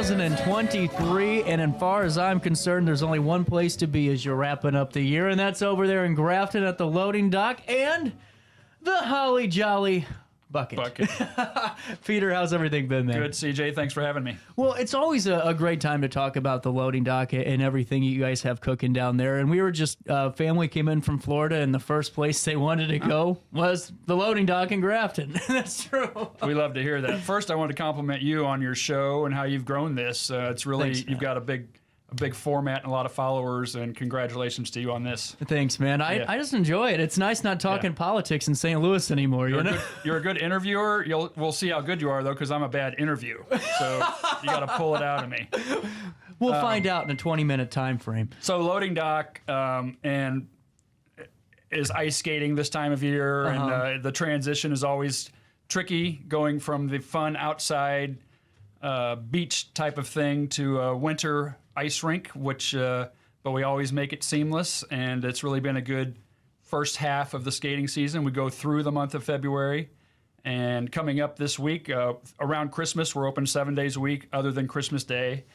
2023, and as far as I'm concerned, there's only one place to be as you're wrapping up the year, and that's over there in Grafton at the loading dock and the Holly Jolly Bucket. Peter, how's everything been there? Good, CJ. Thanks for having me. Well, it's always a great time to talk about the loading dock and everything you guys have cooking down there. And we were just, family came in from Florida, and the first place they wanted to go was the loading dock in Grafton. That's true. We love to hear that. First, I want to compliment you on your show and how you've grown this. It's really, Thanks, you've got a big format and a lot of followers, and congratulations to you on this. Thanks, man. I just enjoy it. It's nice not talking politics in St. Louis anymore. You're a good interviewer. We'll see how good you are, though, because I'm a bad interview. So you got to pull it out of me. We'll find out in a 20-minute time frame. So loading dock and is ice skating this time of year, and the transition is always tricky, going from the fun outside beach type of thing to a winter ice rink, but we always make it seamless, and it's really been a good first half of the skating season. We go through the month of February, and coming up this week, around Christmas, we're open 7 days a week other than Christmas Day,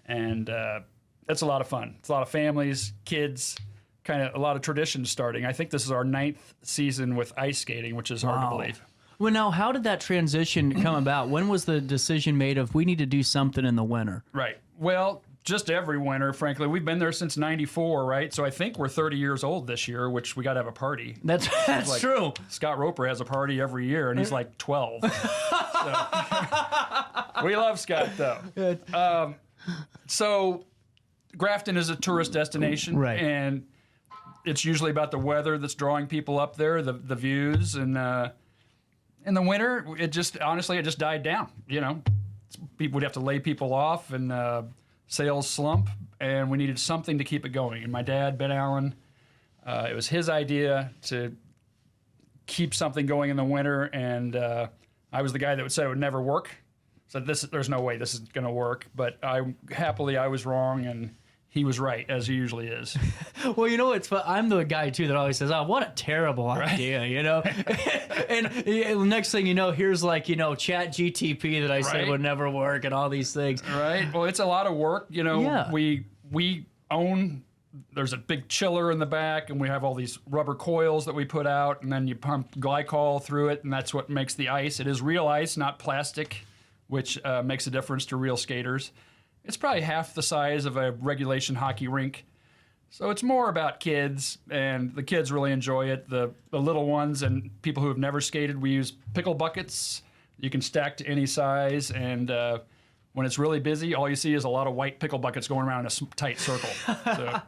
and it's a lot of fun. It's a lot of families, kids, kind of a lot of traditions starting. I think this is our 9th season with ice skating, which is hard to believe. Well, now, how did that transition come about? When was the decision made of we need to do something in the winter? Right. Well, just every winter, frankly. We've been there since '94, right? So I think we're 30 years old this year, which we got to have a party. That's like, true. Scott Roper has a party every year, and he's like 12. We love Scott, though. So Grafton is a tourist destination, right? And it's usually about the weather that's drawing people up there, the views, and in the winter, it just died down. You know, people would have to lay people off, and sales slump, and we needed something to keep it going. And my dad, Ben Allen, it was his idea to keep something going in the winter, and I was the guy that would say it would never work. So there's no way this is going to work. But I was wrong, and he was right, as he usually is. Well, you know, I'm the guy, too, that always says, oh, what a terrible idea, you know? And the next thing you know, here's like, you know, Chat GTP that I said would never work and all these things. Right. Well, it's a lot of work. You know, we own, there's a big chiller in the back, and we have all these rubber coils that we put out, and then you pump glycol through it, and that's what makes the ice. It is real ice, not plastic, which makes a difference to real skaters. It's probably half the size of a regulation hockey rink. So it's more about kids, and the kids really enjoy it. The little ones and people who have never skated, we use pickle buckets. You can stack to any size, and when it's really busy, all you see is a lot of white pickle buckets going around in a tight circle. So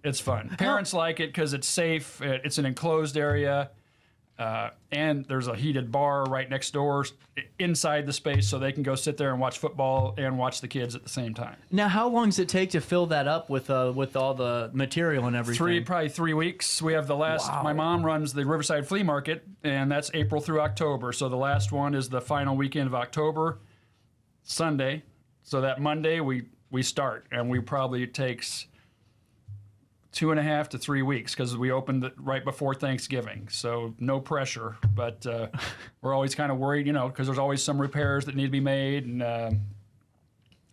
it's fun. Parents like it because it's safe. It's an enclosed area. And there's a heated bar right next door inside the space, so they can go sit there and watch football and watch the kids at the same time. Now, how long does it take to fill that up with all the material and everything? Probably 3 weeks. We have the last. Wow. My mom runs the Riverside Flea Market, and that's April through October. So the last one is the final weekend of October, Sunday. So that Monday we start, and we probably takes 2.5 to 3 weeks because we opened it right before Thanksgiving. So no pressure, but we're always kind of worried, you know, because there's always some repairs that need to be made, and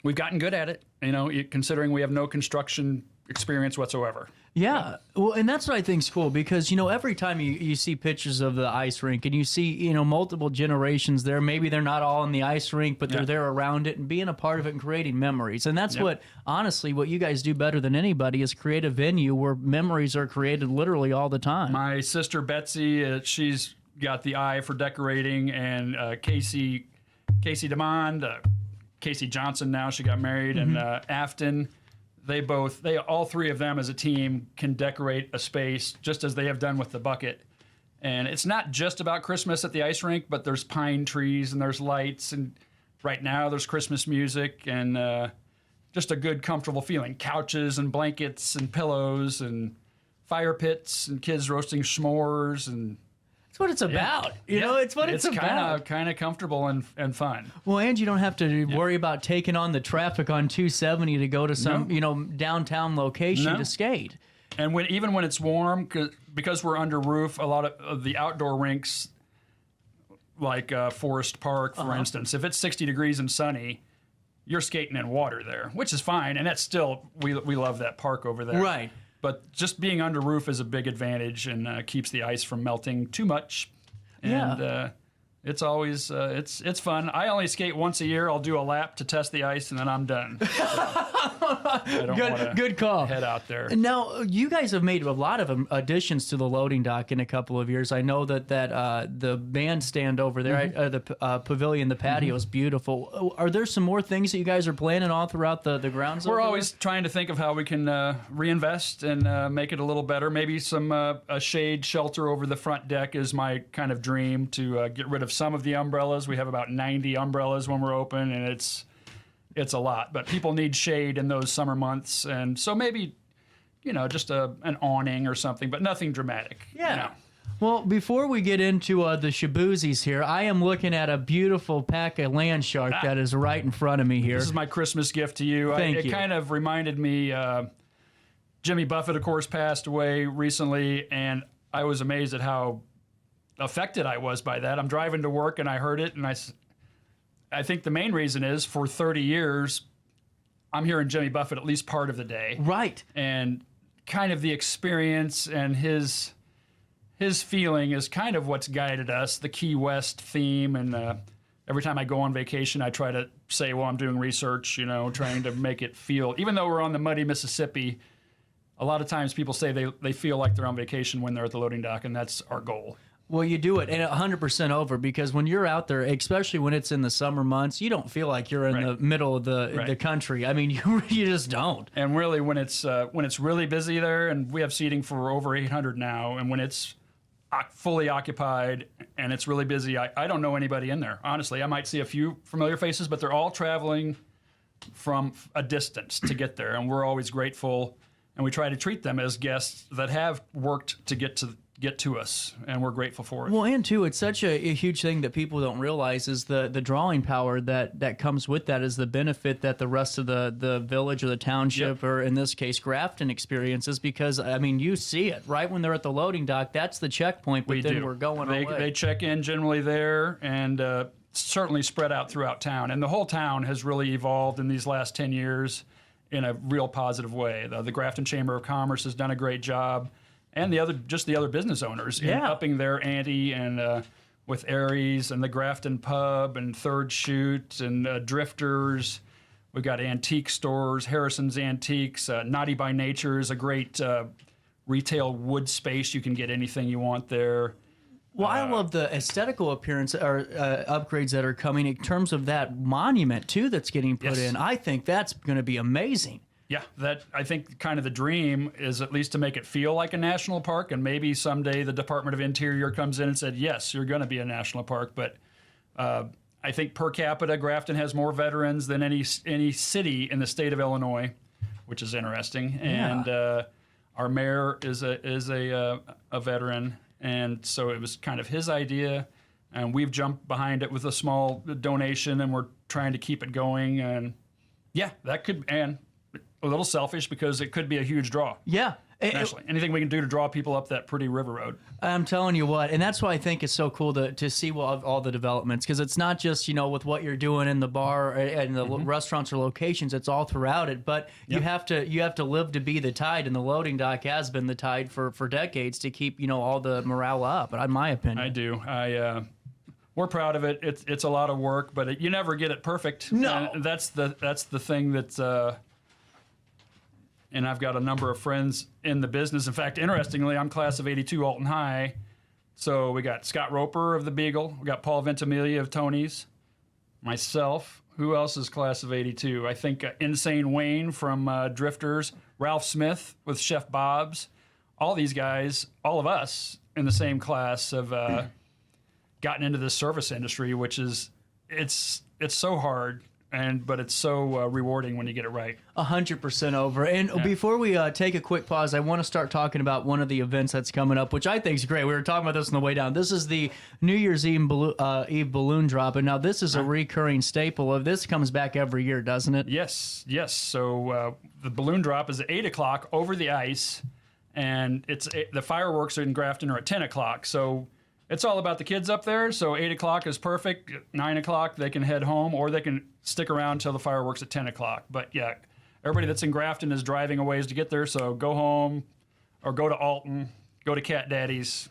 we've gotten good at it, you know, considering we have no construction experience whatsoever. Yeah, well, and that's what I think is cool because, you know, every time you see pictures of the ice rink and you see, you know, multiple generations there, maybe they're not all in the ice rink, but they're there around it and being a part of it and creating memories. And that's what, honestly, what you guys do better than anybody is create a venue where memories are created literally all the time. My sister Betsy, she's got the eye for decorating, and Casey DeMond, Casey Johnson now, she got married, and Afton. All three of them as a team can decorate a space just as they have done with the bucket. And it's not just about Christmas at the ice rink, but there's pine trees and there's lights. And right now there's Christmas music and just a good, comfortable feeling. Couches and blankets and pillows and fire pits and kids roasting s'mores and It's what it's about. You know, it's what it's about. It's kind of comfortable and fun. Well, and you don't have to worry about taking on the traffic on 270 to go to some, you know, downtown location to skate. And even when it's warm, because we're under roof, a lot of the outdoor rinks, like Forest Park, for instance, if it's 60 degrees and sunny, you're skating in water there, which is fine, and that's still we love that park over there. Right. But just being under roof is a big advantage and keeps the ice from melting too much. And it's always it's fun. I only skate once a year. I'll do a lap to test the ice, and then I'm done. So I don't good call. Head out there. Now, you guys have made a lot of additions to the loading dock in a couple of years. I know that the bandstand over there, the pavilion, the patio is beautiful. Are there some more things that you guys are planning on throughout the grounds? We're always trying to think of how we can reinvest and make it a little better. Maybe some a shade shelter over the front deck is my kind of dream, to get rid of some of the umbrellas. We have about 90 umbrellas when we're open, and it's a lot. But people need shade in those summer months, and so maybe, just an awning or something, but nothing dramatic. Yeah. Well, before we get into the shaboozis here, I am looking at a beautiful pack of land shark that is right in front of me here. This is my Christmas gift to you. Thank you. It kind of reminded me, Jimmy Buffett, of course, passed away recently, and I was amazed at how affected I was by that. I'm driving to work and I heard it, and I think the main reason is for 30 years, I'm hearing Jimmy Buffett at least part of the day. Right. And kind of the experience and his feeling is kind of what's guided us, the Key West theme. And every time I go on vacation, I try to say, well, I'm doing research, trying to make it feel, even though we're on the muddy Mississippi, a lot of times people say they feel like they're on vacation when they're at the loading dock, and that's our goal. Well, you do it, and 100% over, because when you're out there, especially when it's in the summer months, you don't feel like you're in the middle of the country. I mean, you just don't. And really, when it's really busy there, and we have seating for over 800 now, and when it's fully occupied and it's really busy, I don't know anybody in there. Honestly, I might see a few familiar faces, but they're all traveling from a distance to get there, and we're always grateful, and we try to treat them as guests that have worked to get to us, and we're grateful for it. Well, and too, it's such a huge thing that people don't realize is the drawing power that comes with that, is the benefit that the rest of the village or the township, or in this case Grafton, experiences, because I mean, you see it right when they're at the loading dock. That's the checkpoint, but then we're going away. They check in generally there, and certainly spread out throughout town, and the whole town has really evolved in these last 10 years in a real positive way. The Grafton Chamber of Commerce has done a great job, and the other business owners in upping their ante, and with Aries and the Grafton Pub and Third Shoot and Drifters. We've got antique stores, Harrison's Antiques. Naughty by Nature is a great retail wood space. You can get anything you want there. Well, I love the aesthetical appearance or upgrades that are coming in terms of that monument too that's getting put in. I think that's going to be amazing. Yeah, I think kind of the dream is at least to make it feel like a national park, and maybe someday the Department of Interior comes in and said, yes, you're going to be a national park. But I think per capita, Grafton has more veterans than any city in the state of Illinois, which is interesting. Yeah. And our mayor is a veteran, and so it was kind of his idea, and we've jumped behind it with a small donation, and we're trying to keep it going. And yeah, that could, and a little selfish because it could be a huge draw. Yeah. Nationally. Anything we can do to draw people up that pretty river road. I'm telling you what, and that's why I think it's so cool to see all the developments, because it's not just, with what you're doing in the bar and the restaurants or locations, it's all throughout it, but you have to live to be the tide, and the loading dock has been the tide for decades to keep, all the morale up, in my opinion. I do. We're proud of it. It's a lot of work, but you never get it perfect. No. And that's the thing that's and I've got a number of friends in the business. In fact, interestingly, I'm class of 82 Alton High. So we got Scott Roper of the Beagle. We got Paul Ventimiglia of Tony's. Myself. Who else is class of 82? I think Insane Wayne from Drifters. Ralph Smith with Chef Bob's. All these guys, all of us in the same class have gotten into this service industry, which is, it's so hard. But it's so rewarding when you get it right. 100% over. And before we take a quick pause, I want to start talking about one of the events that's coming up, which I think is great. We were talking about this on the way down. This is the New Year's Eve balloon drop. And now this is a recurring staple of this. Comes back every year, doesn't it? Yes. So the balloon drop is at 8 o'clock over the ice. And the fireworks in Grafton are at 10 o'clock. So it's all about the kids up there. So 8 o'clock is perfect. 9 o'clock, they can head home, or they can stick around until the fireworks at 10 o'clock. But yeah, everybody that's in Grafton is driving a ways to get there. So go home or go to Alton, go to Cat Daddy's,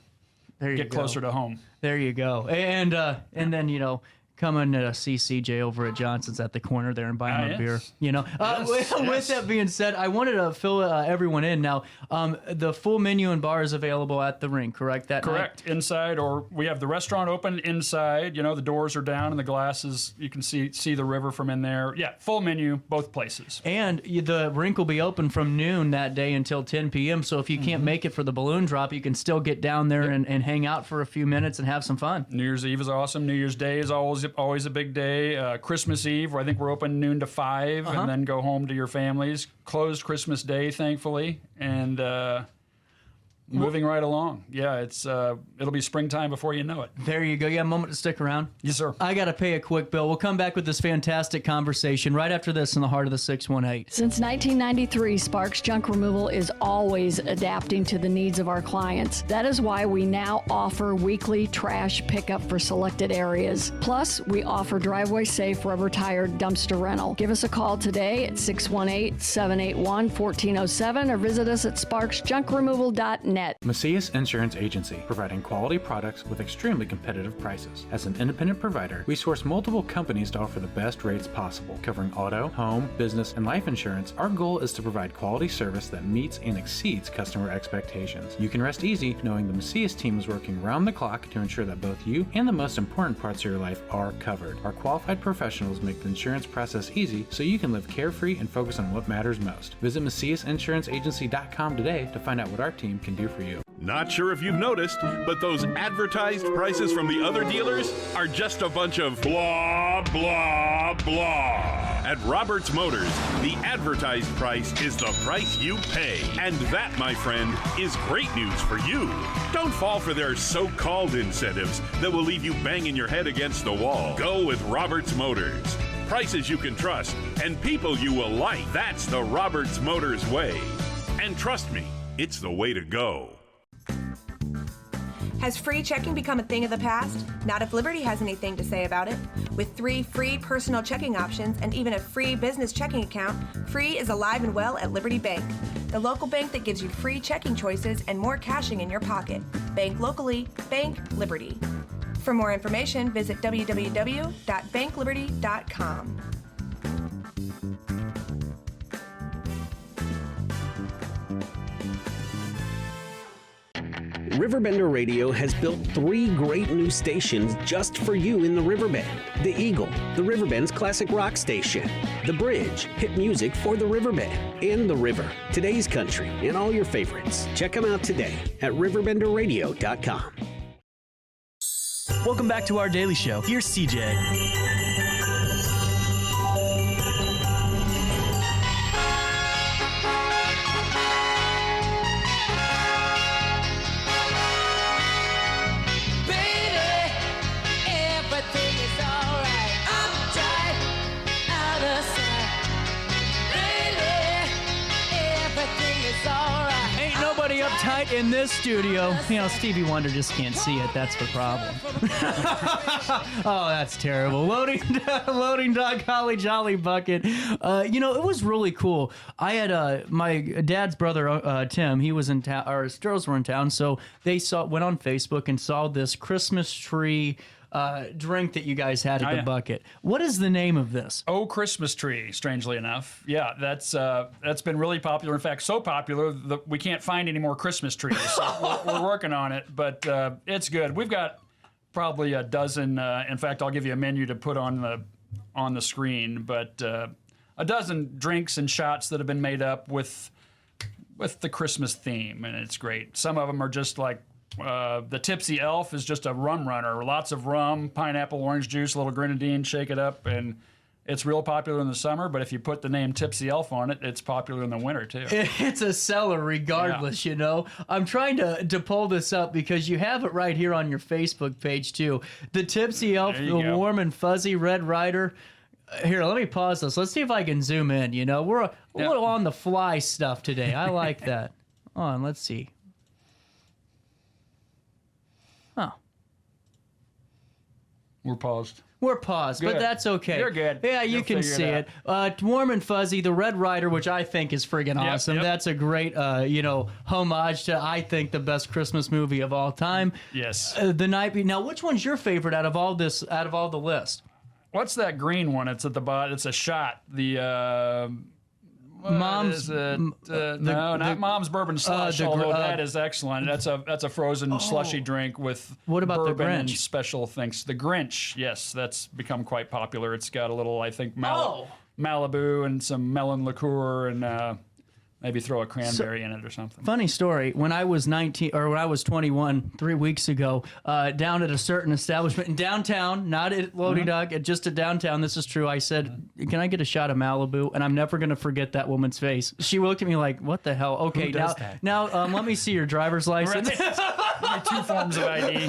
get closer to home. There you go. And then, you know, coming to see CJ over at Johnson's at the corner there and buying a beer. You know, with that being said, I wanted to fill everyone in. Now, the full menu and bar is available at the rink, correct? Correct. Night? Inside, or we have the restaurant open inside. You know, the doors are down and the glasses, you can see the river from in there. Yeah, full menu, both places. And the rink will be open from noon that day until 10 p.m. So if you can't make it for the balloon drop, you can still get down there and hang out for a few minutes and have some fun. New Year's Eve is awesome. New Year's Day is always a big day. Christmas Eve, where I think we're open noon to 5, and then go home to your families. Closed Christmas Day, thankfully, and moving right along. Yeah, it'll be springtime before you know it. There you go. You have a moment to stick around? Yes, sir. I got to pay a quick bill. We'll come back with this fantastic conversation right after this in the heart of the 618. Since 1993, Sparks Junk Removal is always adapting to the needs of our clients. That is why we now offer weekly trash pickup for selected areas. Plus, we offer driveway-safe rubber-tired dumpster rental. Give us a call today at 618-781-1407 or visit us at sparksjunkremoval.net. Macias Insurance Agency, providing quality products with extremely competitive prices. As an independent provider, we source multiple companies to offer the best rates possible, covering auto, home, business, and life insurance. Our goal is to provide quality service that meets and exceeds customer expectations. You can rest easy knowing the Macias team is working round the clock to ensure that both you and the most important parts of your life are covered. Our qualified professionals make the insurance process easy so you can live carefree and focus on what matters most. Visit MaciasInsuranceAgency.com today to find out what our team can do for you. Not sure if you've noticed, but those advertised prices from the other dealers are just a bunch of blah, blah, blah. At Roberts Motors, the advertised price is the price you pay. And that, my friend, is great news for you. Don't fall for their so-called incentives that will leave you banging your head against the wall. Go with Roberts Motors. Prices you can trust and people you will like. That's the Roberts Motors way. And trust me, it's the way to go. Has free checking become a thing of the past? Not if Liberty has anything to say about it. With 3 free personal checking options and even a free business checking account, free is alive and well at Liberty Bank. The local bank that gives you free checking choices and more cashing in your pocket. Bank locally, bank Liberty. For more information, visit www.bankliberty.com. RiverBender Radio has built 3 great new stations just for you in the Riverbend. The Eagle, the Riverbend's classic rock station. The Bridge, hit music for the Riverbend. And The River, today's country, and all your favorites. Check them out today at RiverBenderRadio.com. Welcome back to our daily show. Here's CJ. Uptight in this studio. You know, Stevie Wonder just can't see it. That's the problem. Oh, that's terrible. Loading Dock, Holly Jolly Bucket. You know, it was really cool. I had my dad's brother, Tim, he was in town, or his girls were in town, so they went on Facebook and saw this Christmas tree drink that you guys had at the bucket. What is the name of this? Oh, Christmas Tree, strangely enough. Yeah, that's been really popular. In fact, so popular that we can't find any more Christmas trees. So we're working on it, but it's good. We've got probably a dozen. In fact, I'll give you a menu to put on the screen, but a dozen drinks and shots that have been made up with the Christmas theme, and it's great. Some of them are just like the Tipsy Elf is just a rum runner. Lots of rum, pineapple, orange juice, a little grenadine, shake it up, and it's real popular in the summer. But if you put the name Tipsy Elf on it, it's popular in the winter too. It's a seller regardless, you know. I'm trying to pull this up because you have it right here on your Facebook page too. The Tipsy Elf, the warm and fuzzy Red Rider. Here, let me pause this. Let's see if I can zoom in. You know, we're a little on the fly stuff today. I like that. Let's see. Oh, We're paused. We're paused, Good. but that's okay. You're good. Yeah, you You'll can figure see it it. Warm and Fuzzy, the Red Rider, which I think is friggin' awesome. Yep. That's a great, homage to, I think, the best Christmas movie of all time. Yes. The Night. Now, which one's your favorite out of all the list? What's that green one? It's at the bottom. It's a shot. The Mom's. not Mom's Bourbon Slush. Although that is excellent. That's a frozen slushy drink with what about bourbon the Grinch? and special things. The Grinch, yes, that's become quite popular. It's got a little, I think, Malibu and some melon liqueur and maybe throw a cranberry in it or something. Funny story. When I was 21, 3 weeks ago, down at a certain establishment in downtown, not at Loading Dock, just at downtown, this is true, I said, can I get a shot of Malibu? And I'm never going to forget that woman's face. She looked at me like, what the hell? Okay, now let me see your driver's license. Right. 2 forms of ID.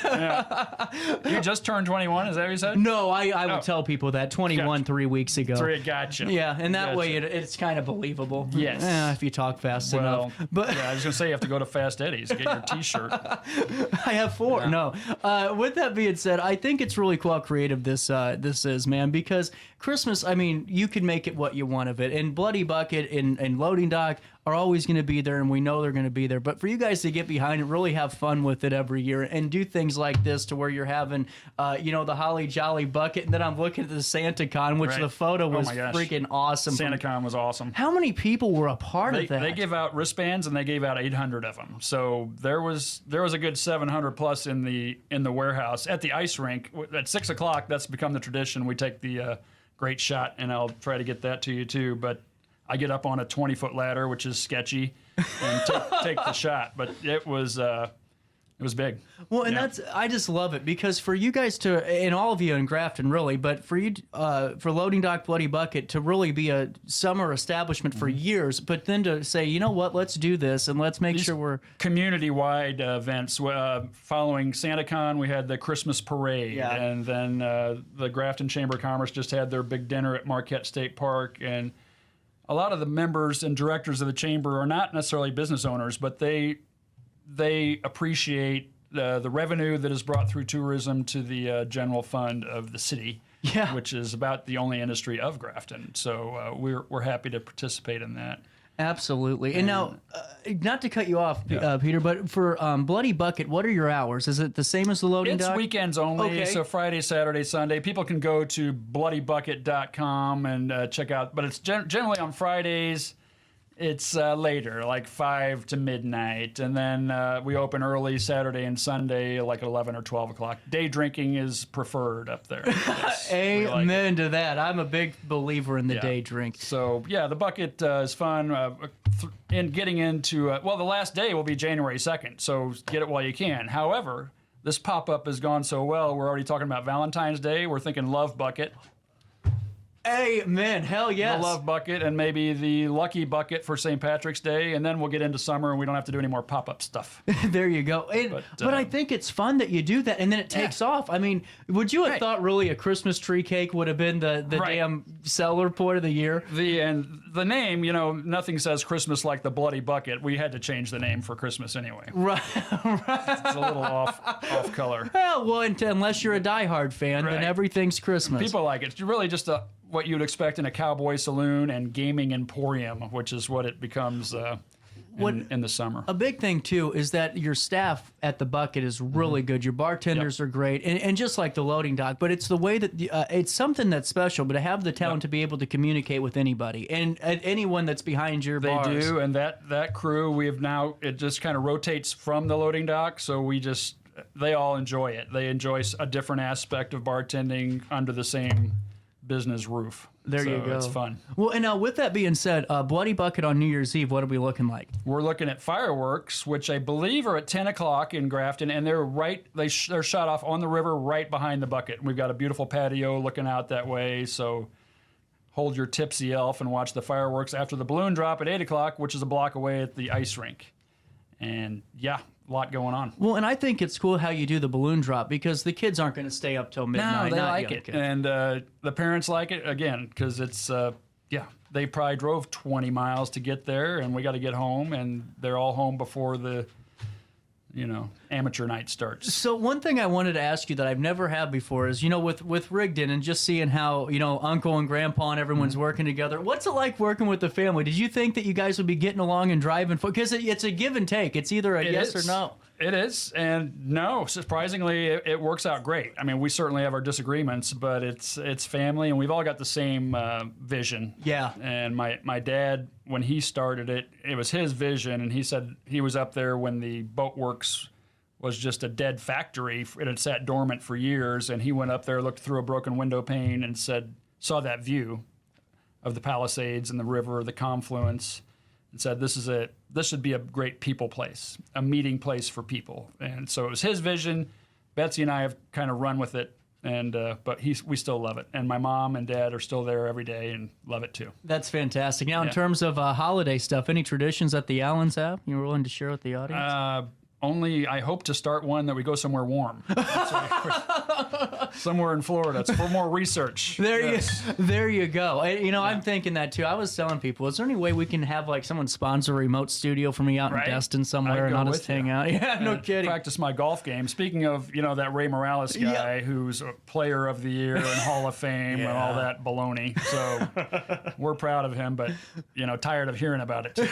Yeah. You just turned 21, is that what you said? No, I would tell people that. 21 3 weeks ago. Gotcha. Yeah, and that way it's kind of believable. Yes. If you talk fast enough. But I was going to say you have to go to Fast Eddie's to get your T-shirt. I have 4. Yeah. No. With that being said, I think it's really cool how creative this is, man, because Christmas, I mean, you can make it what you want of it. And Bloody Bucket and Loading Dock are always going to be there, and we know they're going to be there. But for you guys to get behind it, really have fun with it every year, and do things like this to where you're having, the Holly Jolly Bucket, and then I'm looking at the SantaCon, which the photo was freaking awesome. SantaCon was awesome. How many people were a part of that? They give out wristbands, and they gave out 800 of them. So there was a good 700 plus in the warehouse at the ice rink at 6 o'clock. That's become the tradition. We take the great shot, and I'll try to get that to you too. But I get up on a 20-foot ladder, which is sketchy, and take the shot. But it was big. Well, and I just love it because for you guys to, and all of you in Grafton really, but for you, for Loading Dock Bloody Bucket to really be a summer establishment for years, but then to say, you know what, let's do this and let's make sure we're community-wide events. Following SantaCon, we had the Christmas parade, and then the Grafton Chamber of Commerce just had their big dinner at Marquette State Park, and a lot of the members and directors of the chamber are not necessarily business owners, but they appreciate the revenue that is brought through tourism to the general fund of the city, which is about the only industry of Grafton. So we're happy to participate in that. Absolutely. And now, not to cut you off, Peter, but for Bloody Bucket, what are your hours? Is it the same as the Loading Dock? It's weekends only, so Friday, Saturday, Sunday. People can go to bloodybucket.com and check out, but it's generally on Fridays. It's later, like 5 to midnight, and then we open early Saturday and Sunday, like 11 or 12 o'clock. Day drinking is preferred up there. Yes, amen to that. I'm a big believer in the day drink. So, the bucket is fun. In getting into, the last day will be January 2nd, so get it while you can. However, this pop-up has gone so well, we're already talking about Valentine's Day. We're thinking Love Bucket. Amen. Hell yes. The Love Bucket and maybe the Lucky Bucket for St. Patrick's Day, and then we'll get into summer and we don't have to do any more pop-up stuff. There you go. But I think it's fun that you do that, and then it takes off. I mean, would you have thought really a Christmas tree cake would have been the damn seller point of the year? The name, nothing says Christmas like the Bloody Bucket. We had to change the name for Christmas anyway. Right. It's a little off color. Well, unless you're a diehard fan, then everything's Christmas. People like it. It's really just what you'd expect in a cowboy saloon and gaming emporium, which is what it becomes in the summer. A big thing, too, is that your staff at the Bucket is really good. Your bartenders are great, and just like the Loading Dock, but it's the way that it's something that's special, but to have the talent to be able to communicate with anybody and anyone that's behind your bars. They do, and that crew, it just kind of rotates from the Loading Dock, so they all enjoy it. They enjoy a different aspect of bartending under the same business roof. There you go. It's fun. Well, and now with that being said, Bloody Bucket on New Year's Eve, what are we looking like? We're looking at fireworks, which I believe are at 10 o'clock in Grafton, and they're shot off on the river right behind the Bucket. We've got a beautiful patio looking out that way, so hold your tipsy elf and watch the fireworks after the balloon drop at 8 o'clock, which is a block away at the ice rink. And a lot going on. Well, and I think it's cool how you do the balloon drop because the kids aren't going to stay up till midnight. No, they like it. And the parents like it, again, because it's, they probably drove 20 miles to get there, and we got to get home, and they're all home before the amateur night starts. So one thing I wanted to ask you that I've never had before is, with Rigdon and just seeing how, Uncle and Grandpa and everyone's working together. What's it like working with the family? Did you think that you guys would be getting along and driving? Because it's a give and take. It's either a yes or no. It is, and no, surprisingly, it works out great. I mean, we certainly have our disagreements, but it's family, and we've all got the same vision. Yeah. And my dad, when he started it was his vision, and he said he was up there when the boatworks was just a dead factory. It had sat dormant for years, and he went up there, looked through a broken window pane, and saw that view of the Palisades and the river, the confluence, and said, this should be a great people place, a meeting place for people. And so it was his vision. Betsy and I have kind of run with it, but we still love it. And my mom and dad are still there every day and love it too. That's fantastic. Now, in terms of holiday stuff, any traditions that the Allens have you're willing to share with the audience? Only I hope to start one that we go somewhere warm. Somewhere in Florida. It's for more research. There you go. I'm thinking that too. I was telling people, is there any way we can have someone sponsor a remote studio for me out in Destin somewhere and I'll just hang out? Yeah, no kidding. Practice my golf game. Speaking of, that Ray Morales guy who's a player of the year and Hall of Fame and all that baloney. So we're proud of him, but, tired of hearing about it too.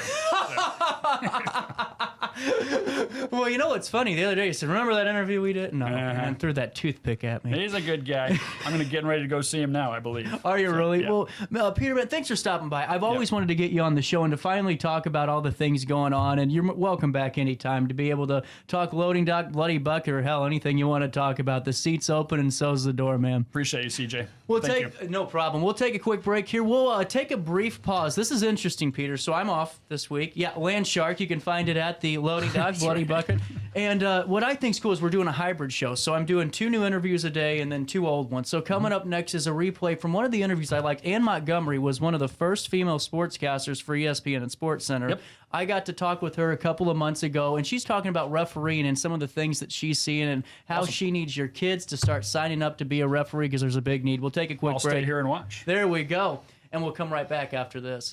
Well, what's funny? The other day, he said, remember that interview we did? No, and threw that toothpick at me. He's a good guy. I'm getting ready to go see him now, I believe. Are you really? Yeah. Well, Peter, thanks for stopping by. I've always wanted to get you on the show and to finally talk about all the things going on, and you're welcome back anytime to be able to talk loading dock, Bloody Bucket, or hell, anything you want to talk about. The seat's open and so's the door, man. Appreciate you, CJ. Thank you. No problem. We'll take a quick break here. We'll take a brief pause. This is interesting, Peter. So I'm off this week. Yeah, Land Shark. You can find it at the loading dock, Bloody Bucket. And what I think is cool is we're doing a hybrid show. So I'm doing 2 new interviews a day and then 2 old ones. So coming up next is a replay from one of the interviews I liked. Ann Montgomery was one of the first female sportscasters for ESPN and SportsCenter. Yep. I got to talk with her a couple of months ago, and she's talking about refereeing and some of the things that she's seeing and how she needs your kids to start signing up to be a referee because there's a big need. We'll take a quick break. I'll stay here and watch. There we go. And we'll come right back after this.